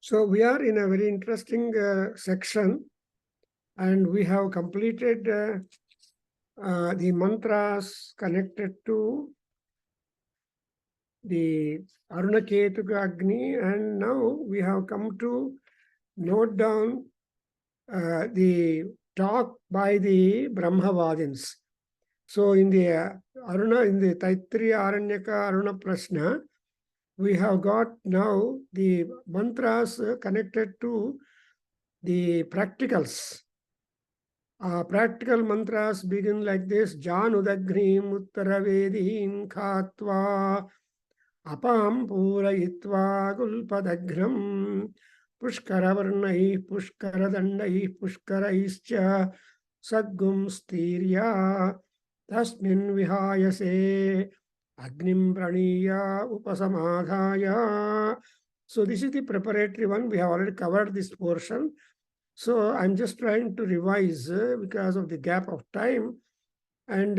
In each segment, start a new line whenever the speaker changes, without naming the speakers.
So we are in a very interesting section, and we have completed the mantras connected to the Aruna Ketuka Agni, and now we have come to note down the talk by the Brahmavadins. So in the in the Taittiriya Aranyaka Aruna Prashna, we have got now the mantras connected to the practicals. Practical mantras begin like this: Janudagrim Uttaravedin Khatva Apam Purayitva Gulpadagram Pushkaravarnai Pushkaradandai Pushkaraischa Sadgum Stirya Tasmin Vihayase Agnim Praniya Upasamadhaya. So this is the preparatory one. We have already covered this portion. So I'm just trying to revise because of the gap of time. And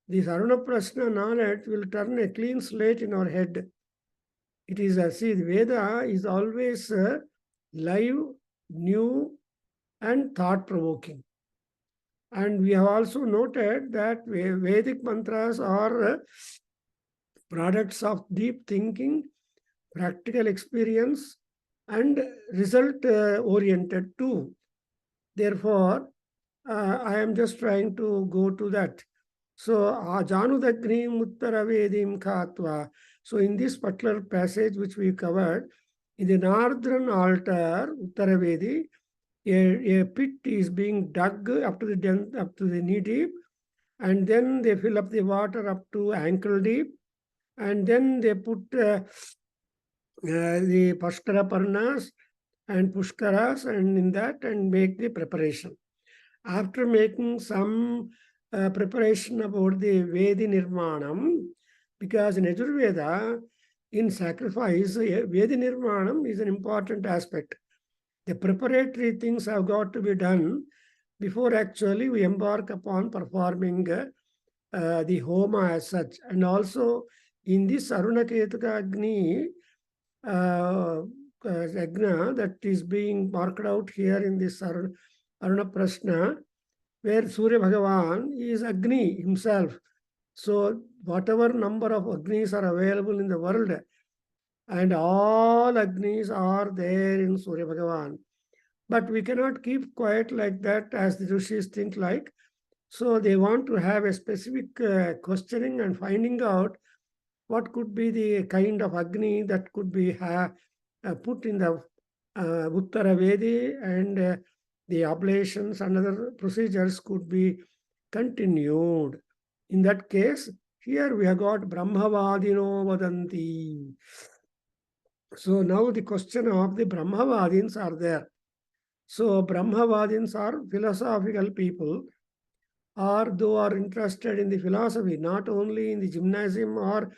this Aruna Prashna knowledge will turn a clean slate in our head. It is, see, the Veda is always live, new, and thought-provoking. And we have also noted that Vedic mantras are products of deep thinking, practical experience, and result-oriented too. Therefore, I am just trying to go to that. So, Janudagnim Uttaravedim Khatva. So, in this particular passage which we covered, in the northern altar, Uttaravedi, a pit is being dug up to the knee deep, and then they fill up the water up to ankle deep, and then they put the Pushkara Parnas and Pushkaras and in that and make the preparation. After making some preparation about the Vedi Nirmanam, because in Yajurveda, in sacrifice, Vedi Nirmanam is an important aspect. The preparatory things have got to be done before actually we embark upon performing the Homa as such. And also in this Aruna Ketuka Agni, Yagna that is being marked out here in this Aruna Prashna, where Surya Bhagavan is Agni himself. So whatever number of Agnis are available in the world, and all Agnis are there in Surya Bhagavan. But we cannot keep quiet like that as the Rishis think like. So they want to have a specific questioning and finding out what could be the kind of Agni that could be put in the Uttara Vedi, and the oblations and other procedures could be continued. In that case, here we have got Brahmavadino Vadanti. So now the question of the Brahmavadins are there. So Brahmavadins are philosophical people, or those are interested in the philosophy, not only in the gymnasium or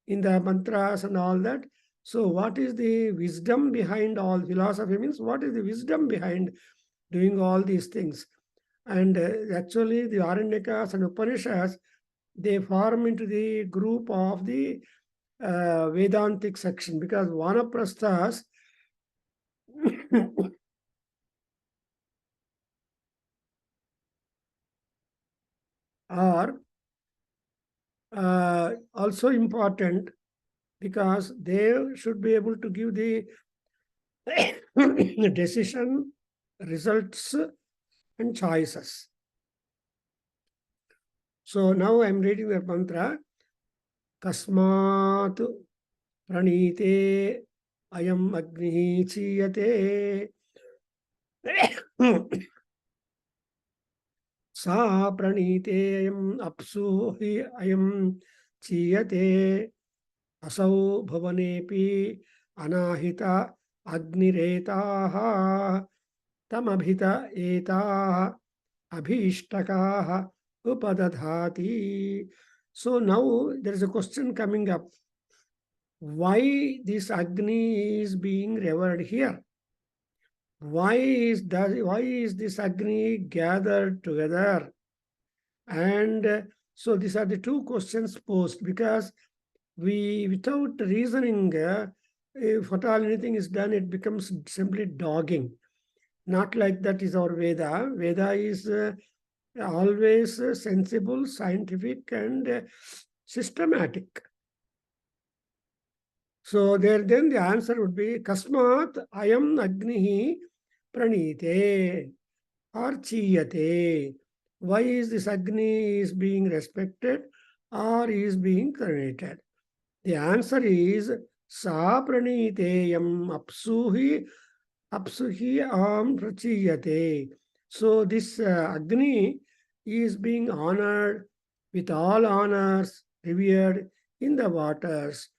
in the mantras and all that. So what is the wisdom behind all philosophy? Means what is the wisdom behind doing all these things? And actually the Aranyakas and Upanishads, they form into the group of the Vedantic section, because Vanaprasthas are also important because they should be able to give the decision, results, and choices. So now I'm reading the mantra. Kasmat pranite ayam agni chiyate sa pranite ayam apsu hi ayam chiyate asau bhavanepi anahita agniretaha tamabhita etaha abhishtakaha upadadhati. So now there is a question coming up. Why this Agni is being revered here? Why is this Agni gathered together? And so these are the two questions posed, because we, without reasoning, if at all anything is done, it becomes simply dogging. Not like that is our Veda. Veda is always sensible, scientific, and systematic. So there, then the answer would be Kasmat Ayam Agnihi Pranite Archiyate. Why is this Agni is being respected or is being venerated? The answer is Sa Praniteyam Apsuhi Am Prachiyate. So this Agni is being honored with all honors, revered in the waters.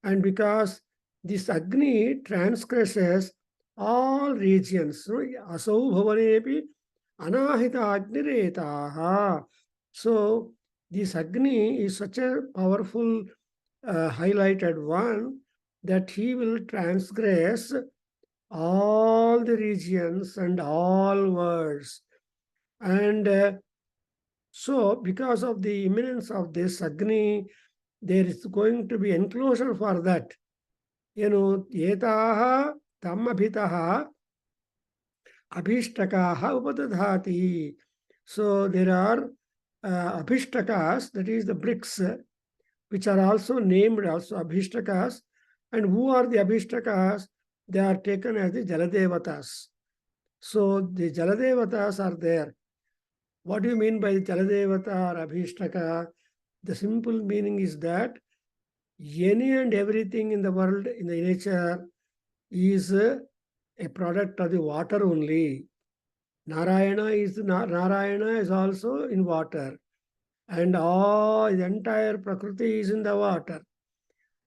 And because this Agni transgresses all regions, Asau Bhavanepi Anahita Agniretaha. So this Agni is such a powerful highlighted one that he will transgress all the regions and all words. And so because of the imminence of this Agni, there is going to be enclosure for that. Etaha tamabhitaha abhishtakaha upadadhati. So there are abhishtakas, that is the bricks, which are also named also abhishtakas. And who are the abhishtakas? They are taken as the Jaladevatas. So the Jaladevatas are there. What do you mean by Jaladevata or Abhishtaka? The simple meaning is that any and everything in the world, in the nature, is a product of the water only. Narayana is also in water. And all the entire Prakriti is in the water.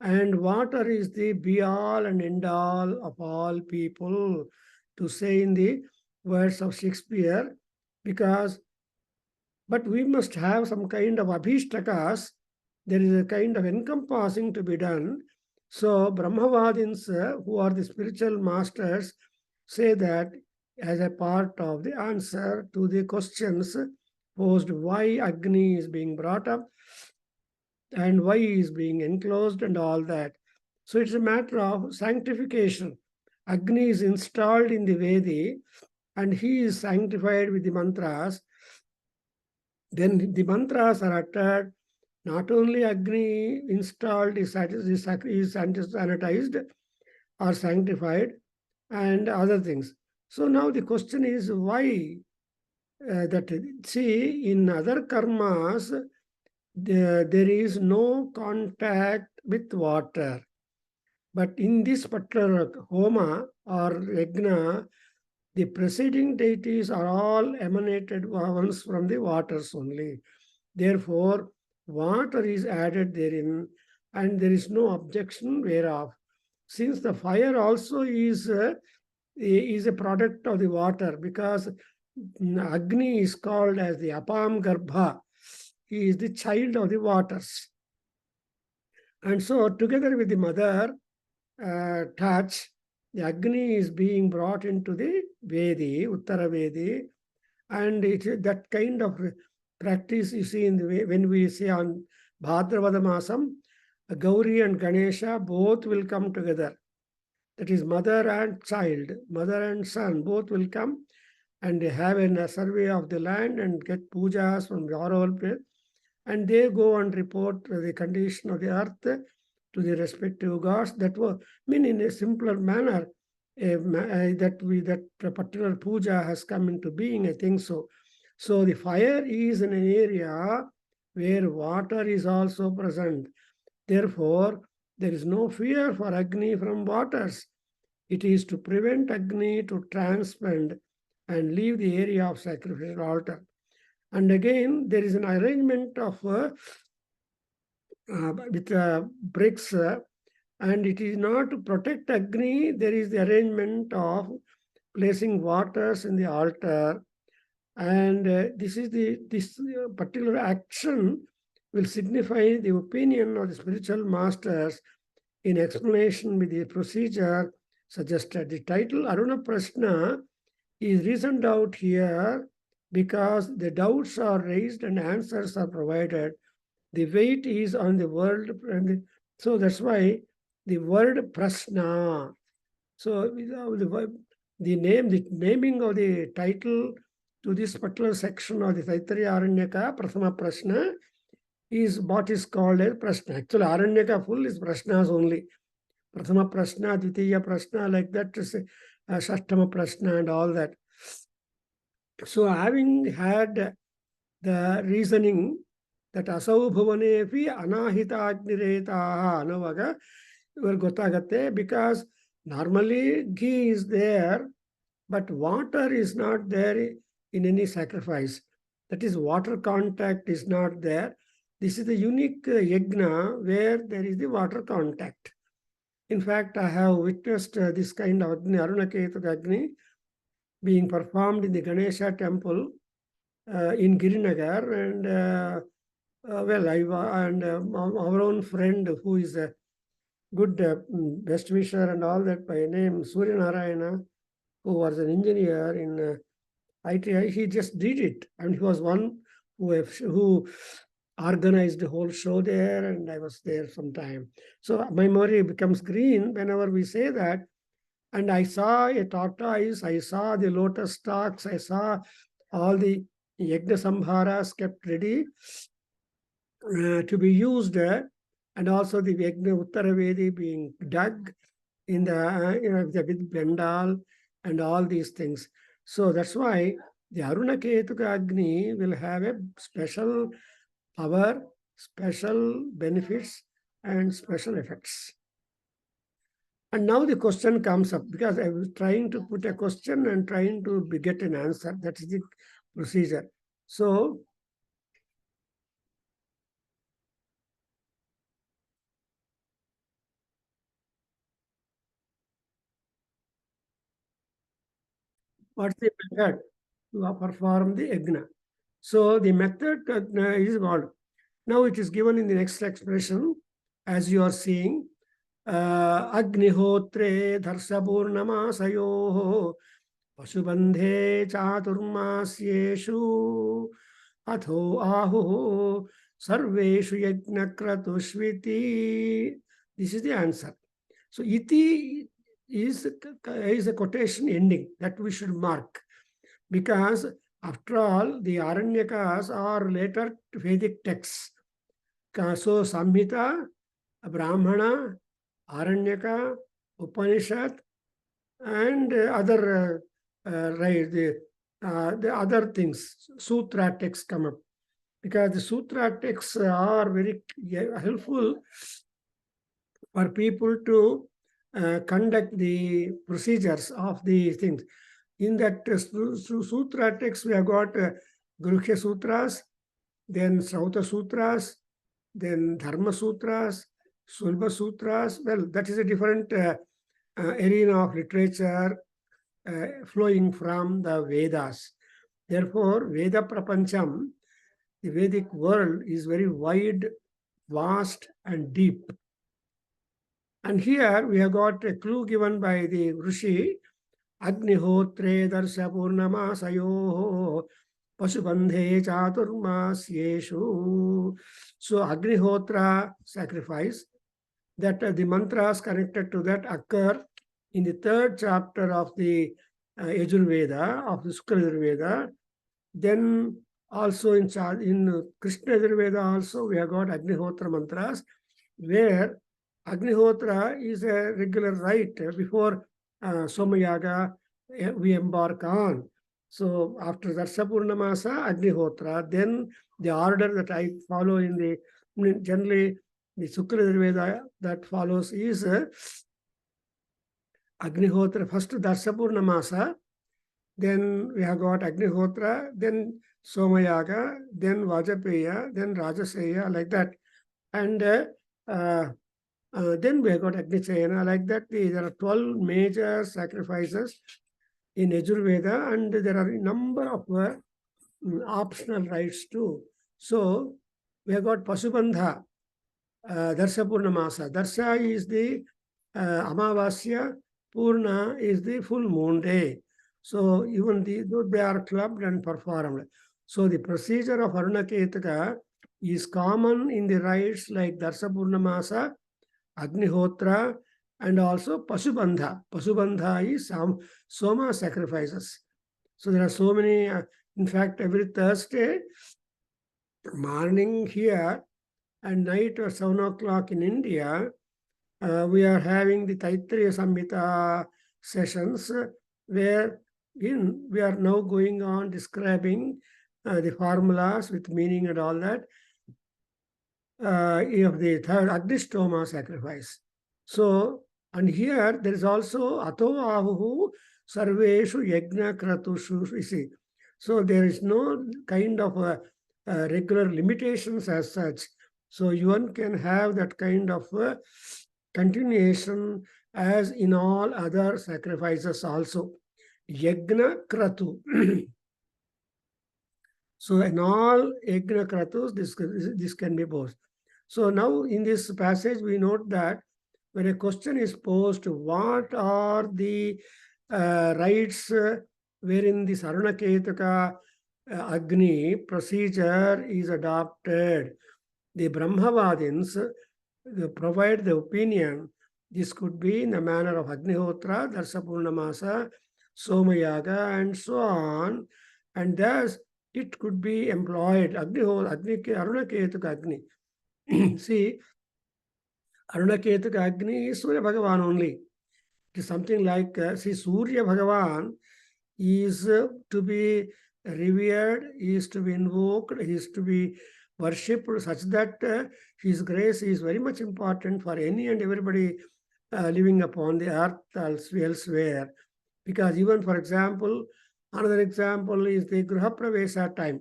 And water is the be-all and end-all of all people, to say in the words of Shakespeare, but we must have some kind of abhishtakas. There is a kind of encompassing to be done. So Brahmavadins, who are the spiritual masters, say that as a part of the answer to the questions posed, why Agni is being brought up and why he is being enclosed and all that. So it's a matter of sanctification. Agni is installed in the Veda and he is sanctified with the mantras. Then the mantras are uttered. Not only Agni installed is sanitized or sanctified and other things. So now the question is why see, in other karmas, there is no contact with water. But in this particular homa or yajna, the preceding deities are all emanated ones from the waters only. Therefore, water is added therein, and there is no objection whereof. Since the fire also is a product of the water, because Agni is called as the Apam Garbha. He is the child of the waters. And so together with the mother touch, the Agni is being brought into the Vedi, Uttara Vedi, and that kind of practice you see in the way when we say on Bhadravada Masam, Gauri and Ganesha both will come together. That is mother and child, mother and son, both will come and they have a survey of the land and get pujas from the oral place, and they go and report the condition of the earth to the respective gods. That will mean in a simpler manner that particular puja has come into being, I think so. So the fire is in an area where water is also present. Therefore, there is no fear for Agni from waters. It is to prevent Agni to transpend and leave the area of sacrificial altar. And again, there is an arrangement of with bricks, and it is not to protect Agni. There is the arrangement of placing waters in the altar, and this particular action will signify the opinion of the spiritual masters in explanation with the procedure suggested. The title Aruna Prashna is reasoned out here because the doubts are raised and answers are provided. The weight is on the world, and so that's why the word Prashna. So the naming of the title to this particular section of the Taittiriya Aranyaka, Prathama Prashna, is what is called as Prashna. Actually, Aranyaka full is Prashnas only. Prathama Prashna, Dvitiya Prashna, like that is Shashtama Prashna and all that. So having had the reasoning that Asau Bhuvanepi Anahita Agniretaha Anavaga, ಇವರು ಗೊತ್ತಾಗತ್ತೆ, because normally ghee is there, but water is not there in any sacrifice. That is, water contact is not there. This is the unique yajna where there is the water contact. In fact, I have witnessed this kind of Agni, Aruna Agni, being performed in the Ganesha temple in Girinagar, and our own friend who is a good best wisher and all that, by name Surya Narayana, who was an engineer in ITI, he just did it, and he was one who organized the whole show there, and I was there sometime. So my memory becomes green whenever we say that. And I saw a tortoise, I saw the lotus stalks, I saw all the yajna sambharas kept ready to be used, and also the yajna Uttaravedi being dug in the with Bendal and all these things. So that's why the Aruna Ketuka Agni will have a special power, special benefits, and special effects. And now the question comes up, because I was trying to put a question and trying to get an answer. That is the procedure. So what's the method to perform the yajna? So the method is called, now it is given in the next expression, as you are seeing, Agnihotre Dharsapurnamasayoho Pasubandhe Chaturmasyeshu Atho Ahu Sarveshu Yajnakratushviti. This is the answer. So iti is a quotation ending that we should mark, because after all, the Aranyakas are later Vedic texts. So Samhita, Brahmana, Aranyaka, Upanishad, and other the other things, Sutra texts come up, because the Sutra texts are very helpful for people to conduct the procedures of the things. In that Sutra text, we have got Gurukya Sutras, then Srauta Sutras, then Dharma Sutras, Sulba Sutras. Well, that is a different arena of literature flowing from the Vedas. Therefore, Veda Prapancham, the Vedic world, is very wide, vast, and deep. And here we have got a clue given by the Rishi, Agnihotre Darsapurnamasayoho Pasubandhe Chaturmasyeshu. So Agnihotra, sacrifice, that the mantras connected to that occur in the 3rd chapter of the Yajurveda, of the Shukla Yajurveda. Then also in Krishna Yajurveda also we have got Agnihotra mantras, where Agnihotra is a regular rite before Somayaga we embark on. So after Darsapurnamasa, Agnihotra, then the order that I follow in the, generally the Shukla Yajurveda that follows is Agnihotra, first Darsapurnamasa, then we have got Agnihotra, then Somayaga, then Vajapeya, then Rajaseya, like that. And then we have got Agnichayana, like that. There are 12 major sacrifices in Yajurveda, and there are a number of optional rites too. So we have got Pasubandha, Darsapurnamasa. Darsa is the Amavasya, Purna is the full moon day. So even though they are clubbed and performed. So the procedure of Aruna Ketaka is common in the rites like Darsapurnamasa, Agnihotra, and also Pasubandha. Pasubandha is some Soma sacrifices. So there are so many, in fact, every Thursday morning here and night or 7 o'clock in India, we are having the Taittiriya Samhita sessions where we are now going on describing the formulas with meaning and all that of the third Agnishtoma sacrifice. So, and here there is also Ato Ahuhu Sarveshu Yajna Kratushu, you see. So there is no kind of regular limitations as such. So one can have that kind of continuation as in all other sacrifices also. Yajna Kratu. So in all Yajna Kratus, this can be posed. So now in this passage, we note that when a question is posed, what are the rites wherein this Aruna Ketuka Agni procedure is adopted? The Brahmavadins provide the opinion this could be in the manner of Agnihotra, Darsapurnamasa, Somayaga, and so on. And thus, it could be employed. Aruna Ketuka Agni. See, Aruna Ketuka Agni is Surya Bhagavan only. It is something like, see, Surya Bhagavan is to be revered, is to be invoked, is to be worshipped such that his grace is very much important for any and everybody living upon the earth elsewhere. Because even, for example, another example is the Gruha Pravesa time.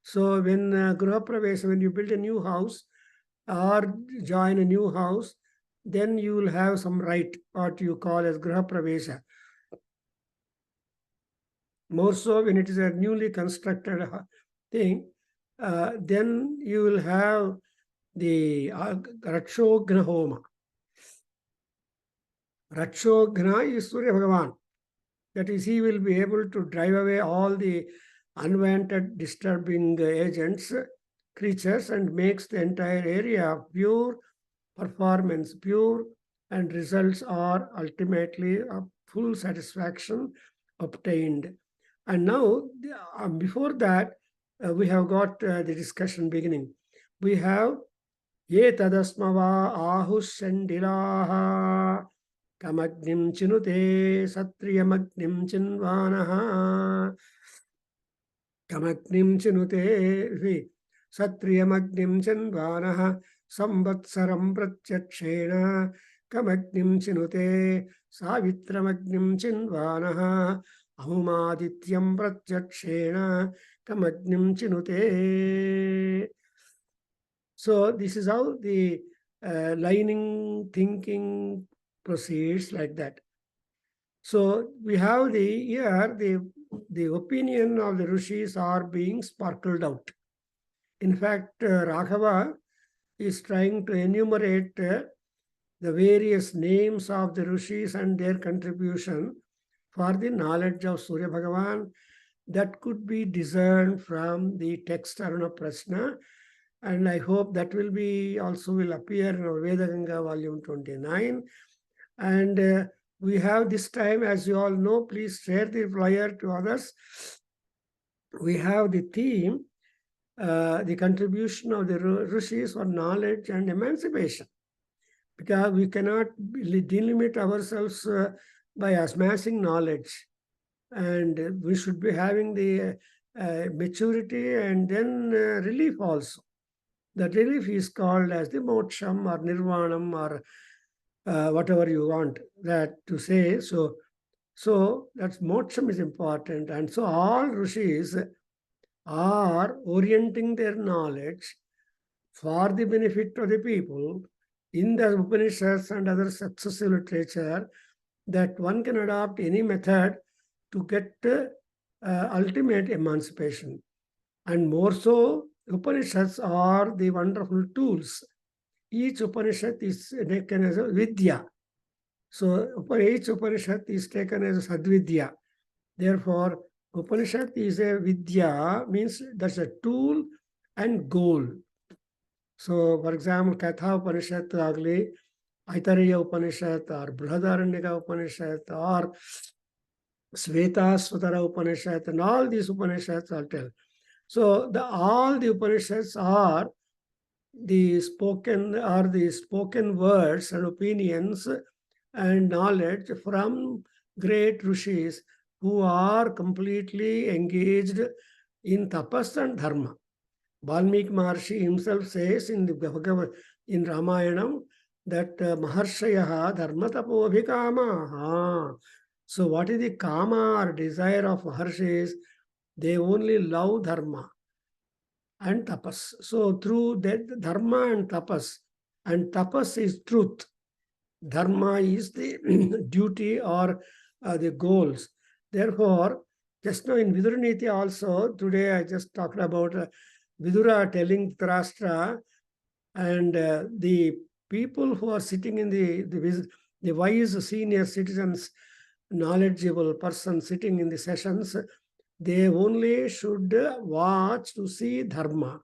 So when Gruha Pravesa, when you build a new house or join a new house, then you will have some rite, what you call as Gruha Pravesa. More so when it is a newly constructed thing, then you will have the Rakshogna Homa. Rakshogna is Surya Bhagavan. That is, he will be able to drive away all the unwanted disturbing agents, creatures, and makes the entire area pure performance, pure, and results are ultimately a full satisfaction obtained. And now, before that, we have got the discussion beginning. We have Ye tadasmava ahushandilaha kamagnim chinute satriyamagnim chinvanaha kamagnim chinute satriyamagnim chinvanaha samvatsaram pratyakshena kamagnim chinute savitramagnim chinvanaha ahumadityam pratyakshena kamagnim chinute. So this is how the lining thinking proceeds like that. So we have the opinion of the rishis are being sparkled out. In fact, Raghava is trying to enumerate the various names of the rishis and their contribution for the knowledge of Surya Bhagavan that could be discerned from the text Aruna Prashna. And I hope that will appear in our Veda Ganga volume 29. And we have this time, as you all know, please share the flyer to others. We have the theme, the contribution of the rishis for knowledge and emancipation. Because we cannot delimit ourselves by amassing knowledge. And we should be having the maturity and then relief also. That relief is called as the moksham or nirvanam or whatever you want that to say. So that's moksham is important. And so all rishis are orienting their knowledge for the benefit of the people in the Upanishads and other successive literature, that one can adopt any method to get ultimate emancipation. And more so, Upanishads are the wonderful tools. Each Upanishad is taken as a Vidya. So each Upanishad is taken as a Sadvidya. Therefore, Upanishad is a Vidya, means that's a tool and goal. So, for example, Katha Upanishad agli, Aitareya Upanishad or Brihadaranyaka Upanishad or Svetasvatara Upanishad, and all these Upanishads I'll tell. So all the Upanishads are the spoken words and opinions and knowledge from great rishis who are completely engaged in tapas and dharma. Valmiki Maharshi himself says in the in Ramayanam that Maharshayaha dharma tapobhikamaha. So what is the kama or desire of Maharshis? They only love dharma and tapas. So through that dharma and tapas is truth. Dharma is the duty or the goals. Therefore, just now in Viduraniti also, today I just talked about Vidura telling Dhritarashtra and the people who are sitting in the wise senior citizens, knowledgeable persons sitting in the sessions, they only should watch to see dharma.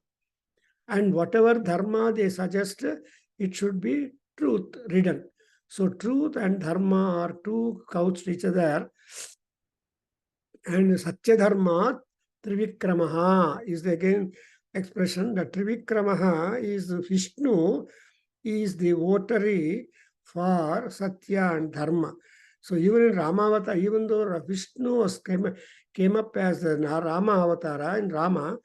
And whatever dharma they suggest, it should be truth written. So truth and dharma are two couched each other. And Satya Dharma Trivikramaha is the again expression that Trivikramaha is Vishnu, is the votary for Satya and Dharma. So even in Ramavata, even though Vishnu came up as the Rama Avatara in Rama,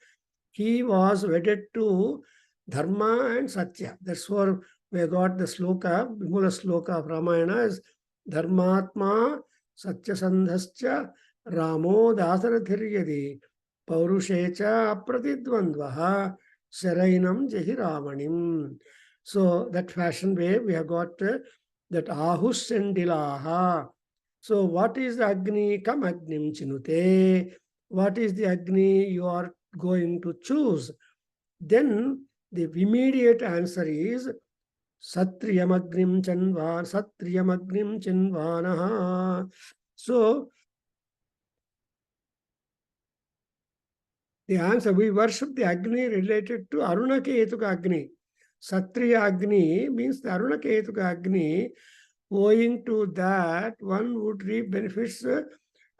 he was wedded to Dharma and Satya. That's where we got the sloka, Vimula sloka of Ramayana is Dharmatma Satya Sandhascha Ramo Dasarathiriyadi Paurushecha Apratidvandvaha Sharainam Jahi Ramanim. So that fashion way we have got that Ahus and Dilaha. So what is the Agni? Kam Agnim Chinute. What is the Agni you are going to choose? Then the immediate answer is Satriyamagnim Chinvanaha. So the answer, we worship the Agni related to Aruna Ketuka Agni. Satriya Agni means the Aruna Ketuka Agni. Owing to that, one would reap benefits.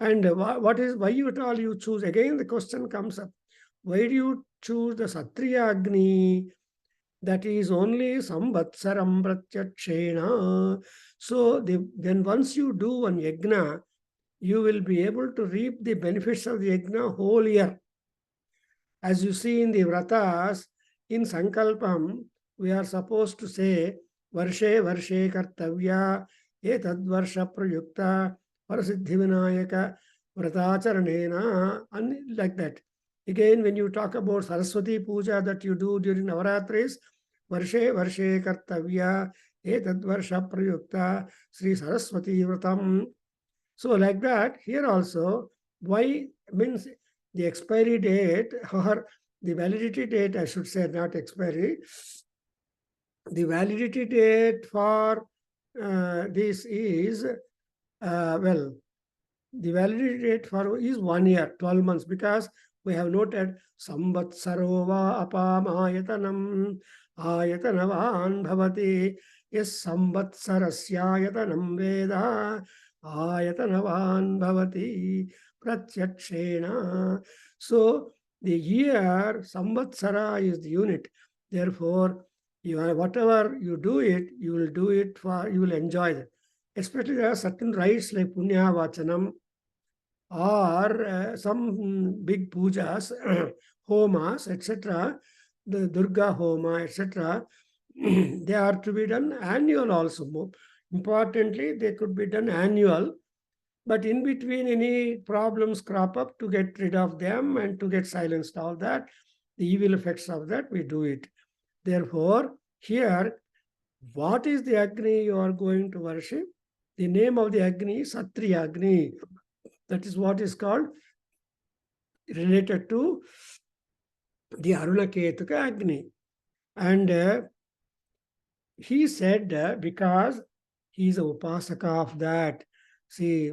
And why you choose? Again, the question comes up. Why do you choose the Satriya Agni? That is only Samvatsaram Pratyakshena. So then once you do one yajna, you will be able to reap the benefits of the yajna whole year. As you see in the vratas, in Sankalpam, we are supposed to say, Varshe Varshe Kartavya, Etad Varsha Prayukta, Parasiddhi Vinayaka, Vratacharanena, and like that. Again, when you talk about Saraswati Puja that you do during Navaratris, Varshe Varshe Kartavya, Etad Varsha Prayukta, Sri Saraswati Vratam. So like that, here also, why means the expiry date or the validity date, I should say, not expiry. The validity date for this is, the validity date for is 1 year, 12 months, because we have noted Samvatsarova apam ayatanavan bhavati. Yes, Samvatsarasyayatanam Veda ayatanavan bhavati pratyakshena. So the year, Samvatsara is the unit. Therefore, whatever you do it, you will enjoy it. Especially there are certain rites like Punya Vachanam or some big pujas, homas, etc. The Durga Homa, etc. They are to be done annual also. More importantly, they could be done annual. But in between, any problems crop up, to get rid of them and to get silenced all that, the evil effects of that, we do it. Therefore, here, what is the Agni you are going to worship? The name of the Agni is Satriya Agni. That is what is called, related to the Aruna Ketuka Agni. And he said, because he is a Upasaka of that. See,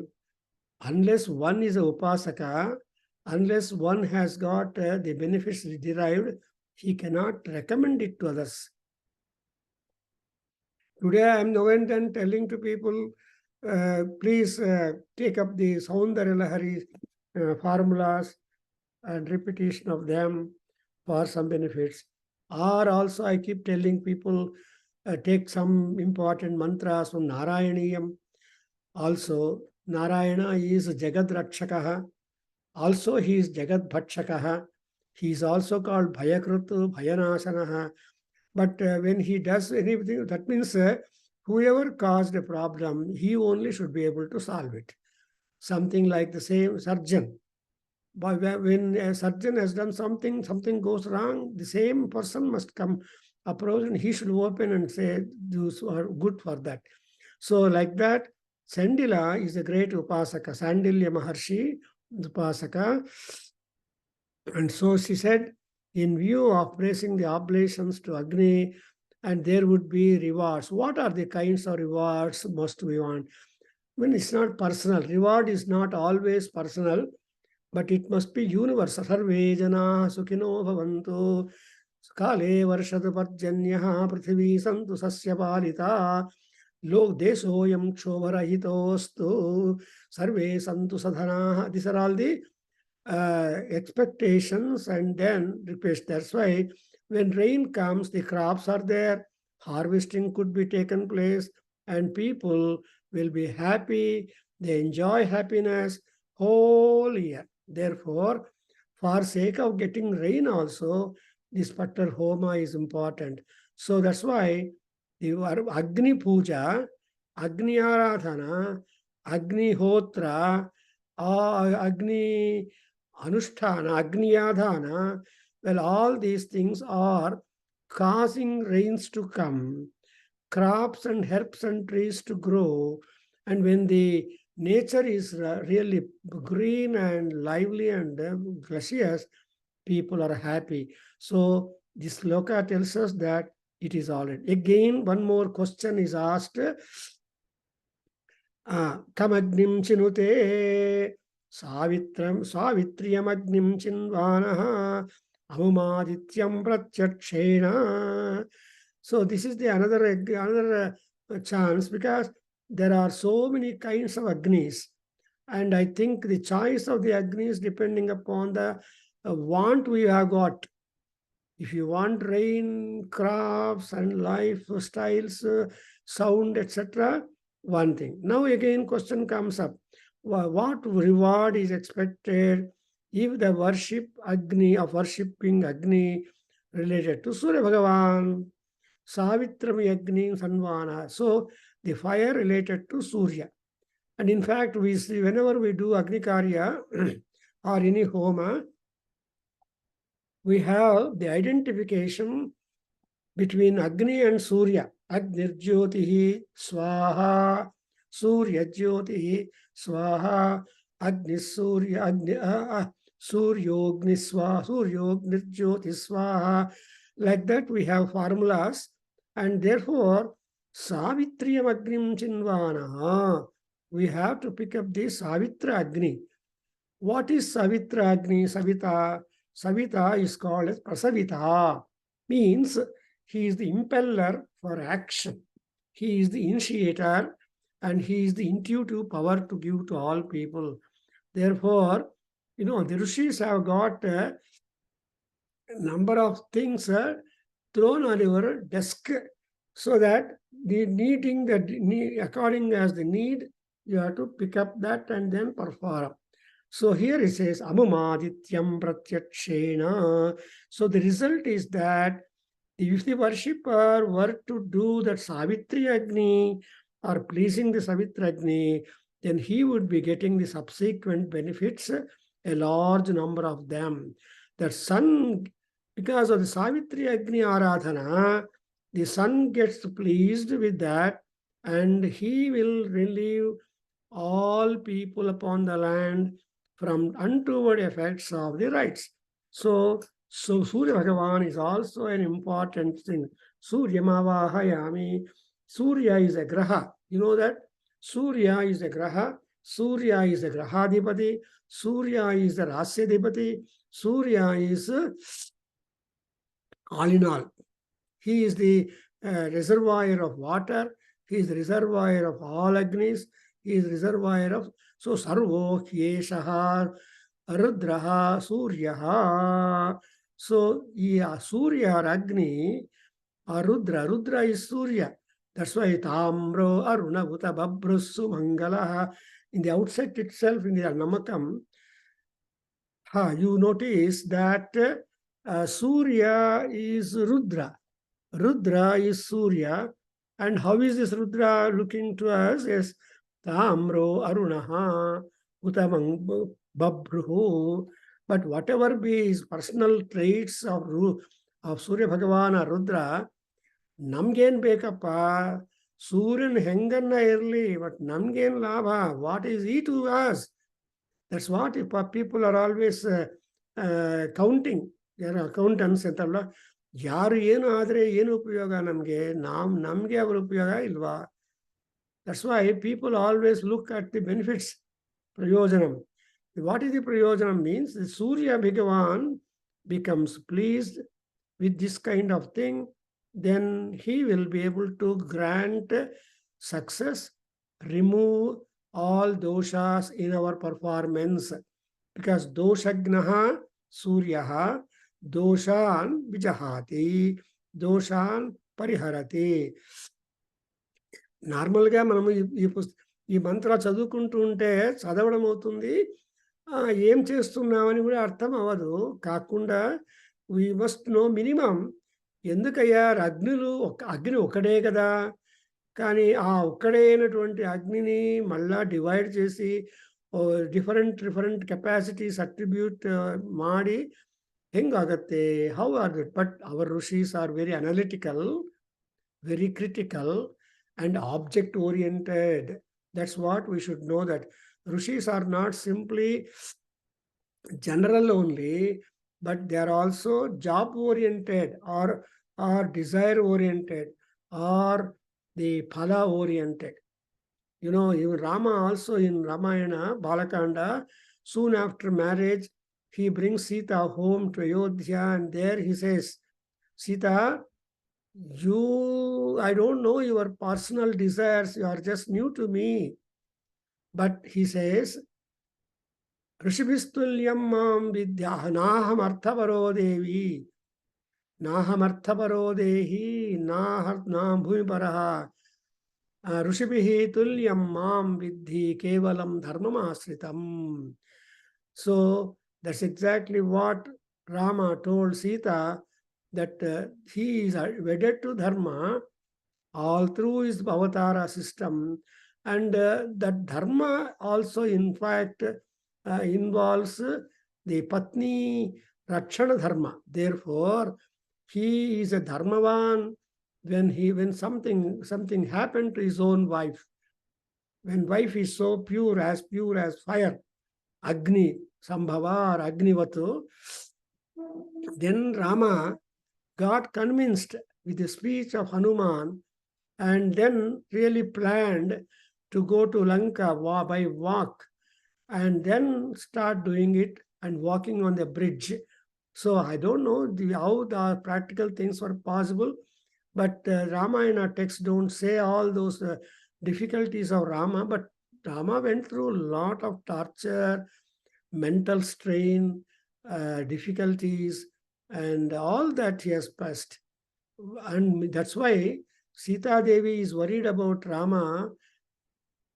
unless one is a Upasaka, unless one has got the benefits derived, he cannot recommend it to others. Today I am now and then telling to people, please take up the Saundara Lahari formulas and repetition of them for some benefits. Or also I keep telling people, take some important mantras from Narayaniyam. Also, Narayana is Jagad Rakshakaha. Also, he is Jagad Bhatshakaha. He is also called Bhayakrutu, Bhayanasanaha. But when he does anything, that means whoever caused a problem, he only should be able to solve it. Something like the same surgeon. But when a surgeon has done something, something goes wrong, the same person must come approach and he should open and say, those are good for that. So like that, Sandila is a great Upasaka, Sandilya Maharshi, Upasaka. And so she said, in view of placing the oblations to Agni, and there would be rewards. What are the kinds of rewards most we want? When it's not personal, reward is not always personal, but it must be universal. Sarve jana sukhino bhavantu kale varshad parjanyah prithvi santu sasya palita lok desoyam kshovarahitostu sarve santu sadhana. These are all the expectations and then request. That's why when rain comes, the crops are there, harvesting could be taken place, and people will be happy. They enjoy happiness whole year. Therefore, for sake of getting rain also, this Pattar Homa is important. So that's why the Agni Puja, Agni Aradhana, Agni Hotra, Agni Anusthana, Agniyadhana, well, all these things are causing rains to come, crops and herbs and trees to grow. And when the nature is really green and lively and luscious, people are happy. So this sloka tells us that it is already. Again, one more question is asked. Kamagnim chinute savitriyamagnim chinvanaha amumadityam pratyakshena. So this is the another chance, because there are so many kinds of Agnis. And I think the choice of the Agnis depending upon the want we have got. If you want rain, crops and lifestyles, sound, etc., one thing. Now again question comes up. What reward is expected if the worship Agni of worshipping Agni related to Surya Bhagavan, Savitrami Agni Sanvana? So the fire related to Surya. And in fact, we see whenever we do Agni Karya or any Homa, we have the identification between Agni and Surya. Agnirjyotihi Swaha, Surya Jyotihi Swaha, Agni Surya, Suryogni Swaha, Suryognirjyoti Swaha. Like that, we have formulas, and therefore, Savitriyam Agnim Chinvana. We have to pick up the Savitra Agni. What is Savitra Agni? Savita. Savita is called as Prasavita. Means he is the impeller for action. He is the initiator and he is the intuitive power to give to all people. Therefore, the Rishis have got a number of things thrown on your desk so that the needing the need, according as the need, you have to pick up that and then perform. So here it says Amumadityam Pratyakshena. So the result is that if the worshipper were to do that Savitri Agni or pleasing the Savitri Agni, then he would be getting the subsequent benefits, a large number of them. The sun, because of the Savitri Agni Aradhana, the sun gets pleased with that and he will relieve all people upon the land from untoward effects of the rites. So Surya Bhagavan is also an important thing. Surya Mavahayami. Surya is a graha. You know that? Surya is a graha. Surya is a grahadipati. Surya is a rasyadipati. Surya is all in all. He is the reservoir of water, he is reservoir of all Agnis, he is reservoir of, so Sarvo Hyeshaha Rudraha Suryaha. So yeah, Surya or Agni or Rudra is Surya. That's why Tamro Aruna Bhuta Babrusu Mangalaha. In the outset itself, in the Namakam, you notice that Surya is Rudra. Rudra is Surya. And how is this Rudra looking to us? Yes, Tamro Arunaha Utamang Babruhu. But whatever be his personal traits of Surya Bhagavan or Rudra, Namgen Bekapa, Suryan Henganna early, but Namgen Lava, what is he to us? That's what people are always counting. Accountants ಅಂತಲ್ಲ, ಯಾರು ಏನು ಆದರೆ ಏನು ಉಪಯೋಗ ನಮಗೆ, ನಮಗೆ ಅವರ ಉಪಯೋಗ ಇಲ್ವಾ? That's why people always look at the benefits. Prayojanam. What is the prayojanam means? The Surya Bhagavan becomes pleased with this kind of thing, then he will be able to grant success, remove all doshas in our performance. Because doshagnaha suryaha doshan vijahati, doshan pariharati. నార్మల్గా మనం ఈ మంత్ర చదువుకుంటూ ఉంటే చదవడం అవుతుంది, ఏం చేస్తున్నామని కూడా అర్థం అవ్వదు. కాకుండా వీ మస్ట్ నో మినిమం, ఎందుకయ్యా అగ్ని ఒకడే కదా, కానీ ఆ ఒక్కడైనటువంటి అగ్నిని మళ్ళా డివైడ్ చేసి ಡಿಫರೆಂಟ್ ಕೆಪಾಸಿಟೀಸ್ ಅಟ್ರಿಬ್ಯೂಟ್ ಮಾಡಿ ಹೆಂಗಾಗತ್ತೆ, how are that? But our rishis are very analytical, very critical and object oriented. That's what we should know, that rishis are not simply general only, but they are also job oriented or desire oriented or the phala oriented. You know, even Rama also in Ramayana Balakanda, soon after marriage he brings Sita home to Ayodhya, and there he says, Sita, I don't know your personal desires, you are just new to me. But he says, Rishibhistulyam mam vidya naham arthavaro devi, naham arthavaro dehi, naham bhumiparaha, Rishibhihi tulyam mam vidhi kevalam dharmam asritam. So that's exactly what Rama told Sita, that he is wedded to dharma all through his avatara system, and that dharma also in fact involves the patni rakshana dharma. Therefore he is a dharmavan when something happened to his own wife. When wife is so pure as fire, agni sambhava or agnivatu, then Rama got convinced with the speech of Hanuman, and then really planned to go to Lanka by walk, and then start doing it and walking on the bridge. So I don't know how the practical things were possible, but Ramayana texts don't say all those difficulties of Rama, but Rama went through a lot of torture, mental strain, difficulties, and all that he has passed. And that's why Sita Devi is worried about Rama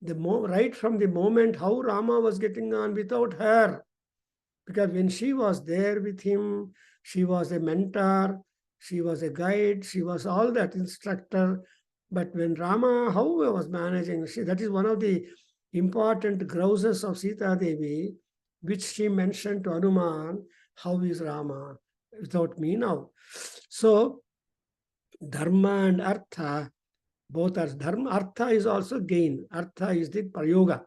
right from the moment how Rama was getting on without her. Because when she was there with him, she was a mentor, she was a guide, she was all that instructor. But when Rama, how he was managing, that is one of the important grouses of Sita Devi, which she mentioned to Hanuman, how is Rama without me now? So dharma and artha, both are dharma. Artha is also gain. Artha is the prayoga.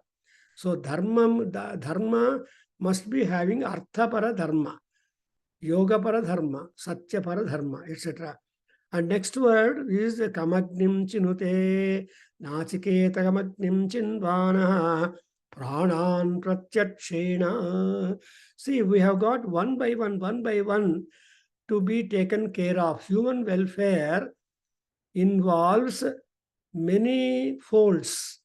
So dharma must be having artha para dharma, yoga para dharma, satya para dharma, etc. And next word is kamagnim chinute, nachiketa kamagnim chinvana, pranan pratyakshena. See, we have got one by one to be taken care of. Human welfare involves many folds.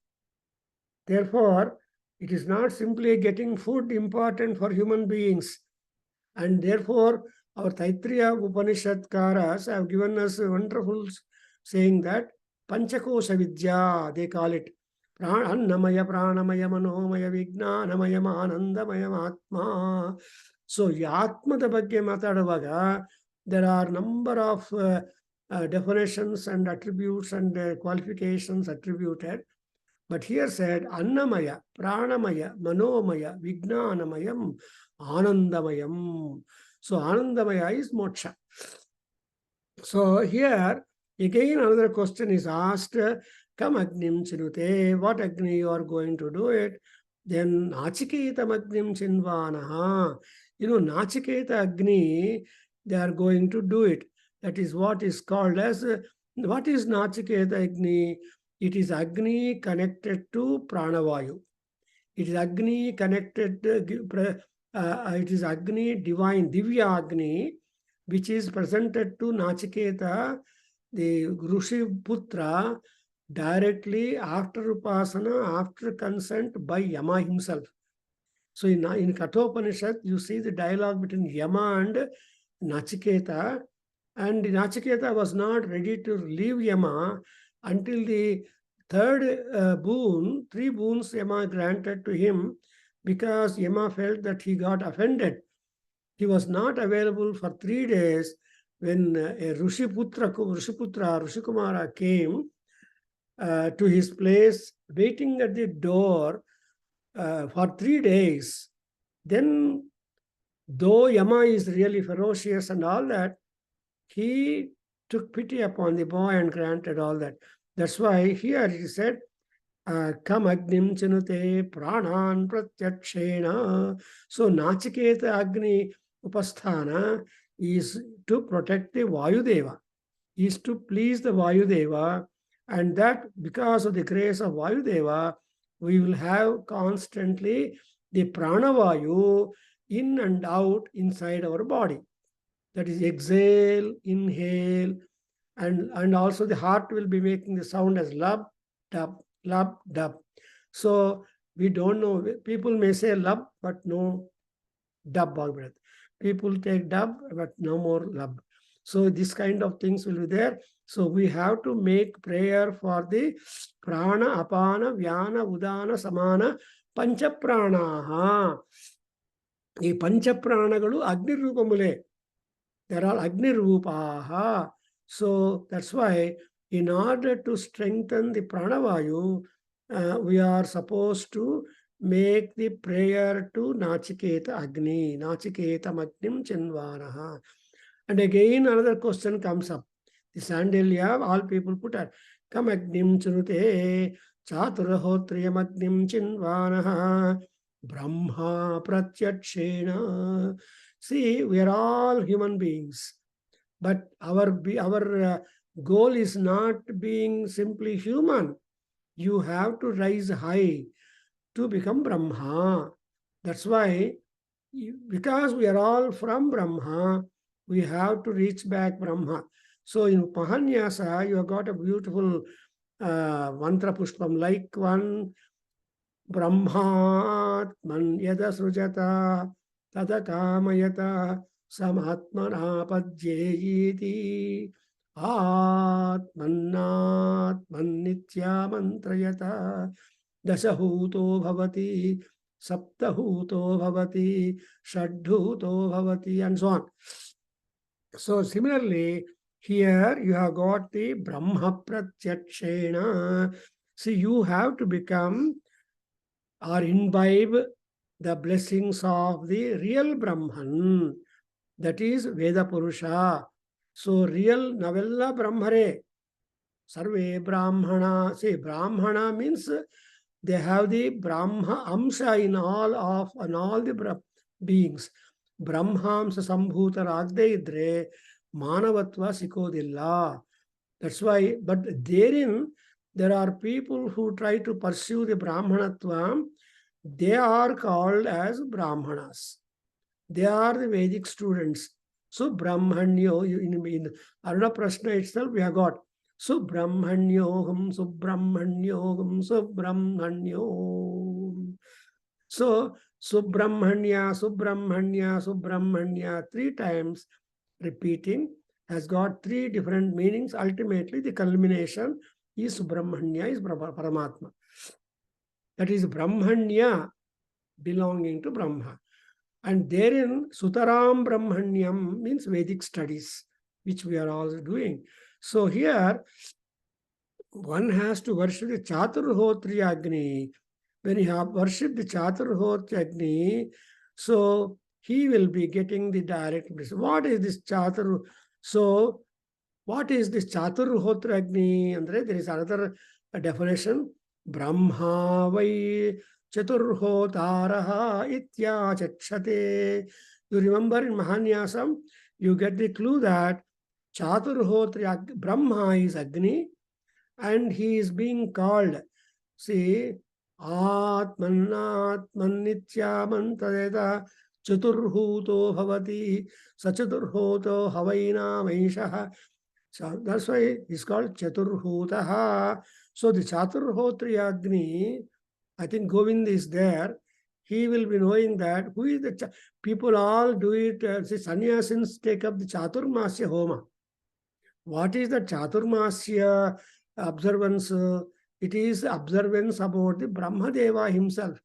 Therefore, it is not simply getting food important for human beings. And therefore, our Taittiriya Upanishadkaras have given us a wonderful saying that Panchakosha Vidya, they call it. Annamaya, Pranamaya, Manomaya, Vijnanamaya, Anandamaya, Atma. So, Yatmada Bhagya Matadavaga, there are number of definitions and attributes and qualifications attributed. But here said Annamaya, Pranamaya, Manomaya, Vijnanamayam, Anandamayam. So Anandamaya is moksha. So here again another question is asked, Kam Agnim Chinute, what Agni you are going to do it? Then Nachiketam Agnim Chinvanaha. Nachiketa Agni, they are going to do it. That is what is called as, what is Nachiketa Agni? It is Agni connected to Pranavayu. It is Agni connected, it is Agni divine, Divya Agni, which is presented to Nachiketa, the Rishi Putra, directly after Upasana, after consent by Yama himself. So in Kathopanishad, you see the dialogue between Yama and Nachiketa, and Nachiketa was not ready to leave Yama until the third boon, 3 boons Yama granted to him, because Yama felt that he got offended. He was not available for 3 days when a Rishikumara came to his place, waiting at the door for 3 days. Then, though Yama is really ferocious and all that, he took pity upon the boy and granted all that. That's why here he said, Kam Agnim Chinute Pranan Pratyakshena. So Nachiketa Agni Upasthana is to protect the Vayudeva, is to please the Vayudeva, and that because of the grace of Vayudeva, we will have constantly the Pranavayu in and out inside our body. That is exhale, inhale, and also the heart will be making the sound as lab, dub, lab, dub. So we don't know. People may say lab, but no dub breath. People take dub, but no more lab. So this kind of things will be there. So we have to make prayer for the prana, apana, vyana, udana, samana, pancha pranaha. Ee pancha pranagalu agni rupamule. There are Agni Rupaha. So that's why in order to strengthen the Pranavayu, we are supposed to make the prayer to Nachiketa Agni, Nachiketa Agnim Chinvanaha. And again another question comes up. The Sandalya, all people put at Kam Agnim Chinute, Chaturahotriyam Agnim Chinvanaha, Brahma Pratyakshena. See, we are all human beings, but our goal is not being simply human. You have to rise high to become Brahma. That's why, because we are all from Brahma, we have to reach back Brahma. So in Pahanyasa, you have got a beautiful mantra pushpam, like one, Brahmatman yada srujata tada kamayata samatmana padjeyiti atmannatman nitya mantrayata dasahuto bhavati saptahuto bhavati shadhuto bhavati, and so on. So similarly, here you have got the Brahma Pratyakshena. See, you have to become or imbibe the blessings of the real Brahman, that is Veda Purusha. So real Navella Brahmare, Sarve Brahmana. See, Brahmana means they have the Brahma Amsha in all the beings. Brahmamsa Sambhuta Ragde Idre Manavatva Sikodilla. That's why, but therein there are people who try to pursue the Brahmanatva. They are called as Brahmanas. They are the Vedic students. So Brahmanyo, in Aruna Prashna itself we have got. Subramanyogam, Subramanyogam, Subramanyom. So Subramanya, Subramanya, Subramanya, 3 times repeating has got 3 different meanings. Ultimately, the culmination is Subramanya, is Paramatma. That is Brahmanya, belonging to Brahma. And therein, Sutaram Brahmanyam means Vedic studies, which we are also doing. So here, one has to worship the Chaturhotri Agni. When you have worshipped the Chaturhotri Agni, so he will be getting the direct blessing. What is this Chatur? So, what is this Chaturhotri Agni? And there is another definition. Brahma vai Chaturhotaraha itya chakshate. You remember in Mahanyasam, you get the clue that Chaturhotri Brahma is Agni, and he is being called, see, Atman Nityaman Tadeta Chaturhuto Bhavati Sachaturhuto Havaina Vaishaha. So that's why it's called Chaturhutaha. So the Chaturhotri Agni, I think Govind is there. He will be knowing that who is the people all do it. See, sannyasins take up the Chaturmasya Homa. What is the Chaturmasya observance? It is observance about the Brahmadeva himself.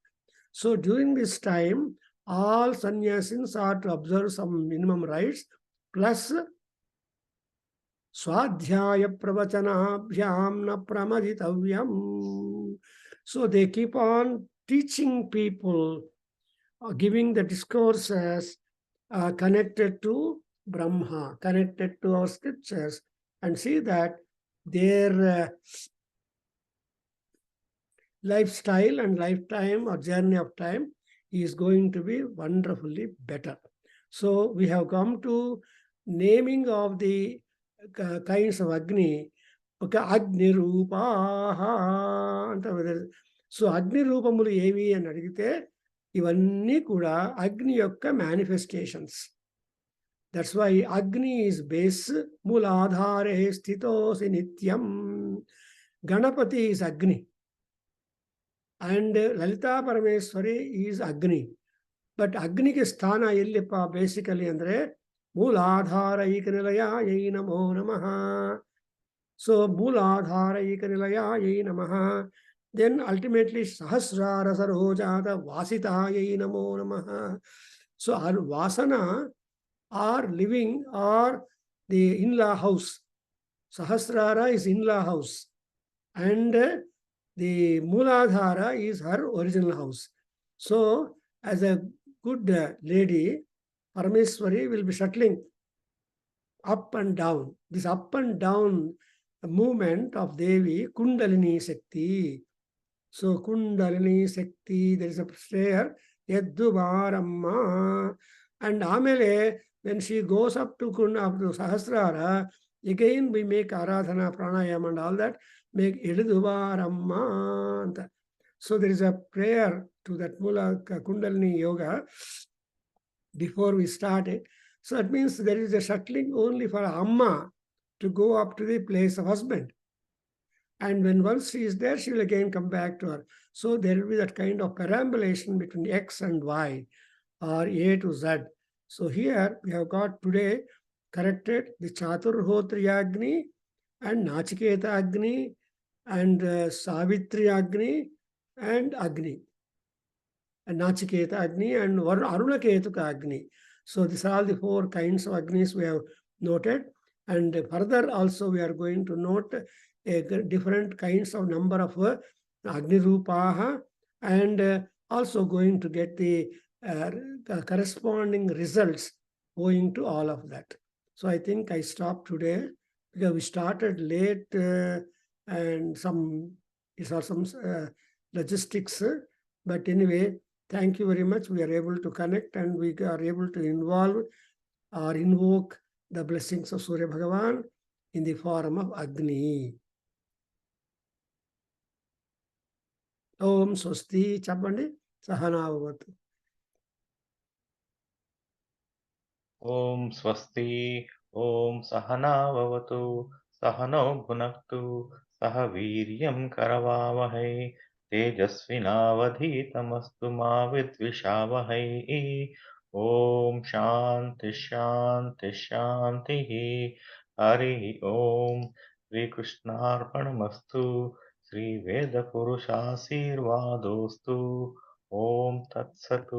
So during this time, all sannyasins are to observe some minimum rites, plus Swadhyaya Pravachanabhyam na pramaditavyam. So they keep on teaching people, giving the discourses connected to Brahma, connected to our scriptures, and see that their lifestyle and lifetime or journey of time is going to be wonderfully better. So we have come to naming of the kinds of Agni. Okay, Agni Rupaha. So Agni Rupamulu Evi and Adigite, ivanni kuda Agni yokka manifestations. That's why Agni is base, Muladhare Sthitosi Nityam. Ganapati is Agni. And Lalita Parameswari is Agni. But Agni ke sthana yellipa basically andre Muladhara Ikanilaya Yai Namo Namaha. So Muladhara Ikanilaya Yai Namaha. Then ultimately Sahasrara Sarojata Vasita Yai Namo Namaha. So our Vasana are living or the in-law house. Sahasrara is in-law house. And the Muladhara is her original house. So as a good lady, Parameswari will be shuttling up and down. This up and down movement of Devi, Kundalini Shakti. So Kundalini Shakti, there is a prayer, Yadduvaramma. And Amele, when she goes up to Sahasrara, again we make Aradhana, Pranayam and all that, make Yadduvaramma. So there is a prayer to that Mula Kundalini Yoga before we start it. So that means there is a shuttling only for Amma to go up to the place of husband. And when once she is there, she will again come back to her. So there will be that kind of perambulation between X and Y or A to Z. So here we have got today corrected the Chaturhotri Agni and Nachiketa Agni and Savitri Agni and Agni. And Nachiketa Agni and Aruna Ketuka Agni. So these are all the 4 kinds of Agnis we have noted. And further also we are going to note different kinds of number of Agni Rupaha, and also going to get the corresponding results owing to all of that. So I think I stop today because we started late and some logistics. But anyway, thank you very much. We are able to connect and we are able to involve or invoke the blessings of Surya Bhagavan in the form of Agni. Om Swasti Chapandi Sahanavavatu.
Om Swasti, Om Sahana Vavatu, सह नौ भुनक्तु सह वीर्यं करवावहै तेजस्विनावधीतमस्तु मा विद्विषावहै ॐ शान्ति शान्ति शान्तिः हरिः ॐ श्रीकृष्णार्पणमस्तु श्रीवेदपुरुषाशीर्वादोऽस्तु ॐ तत्सत्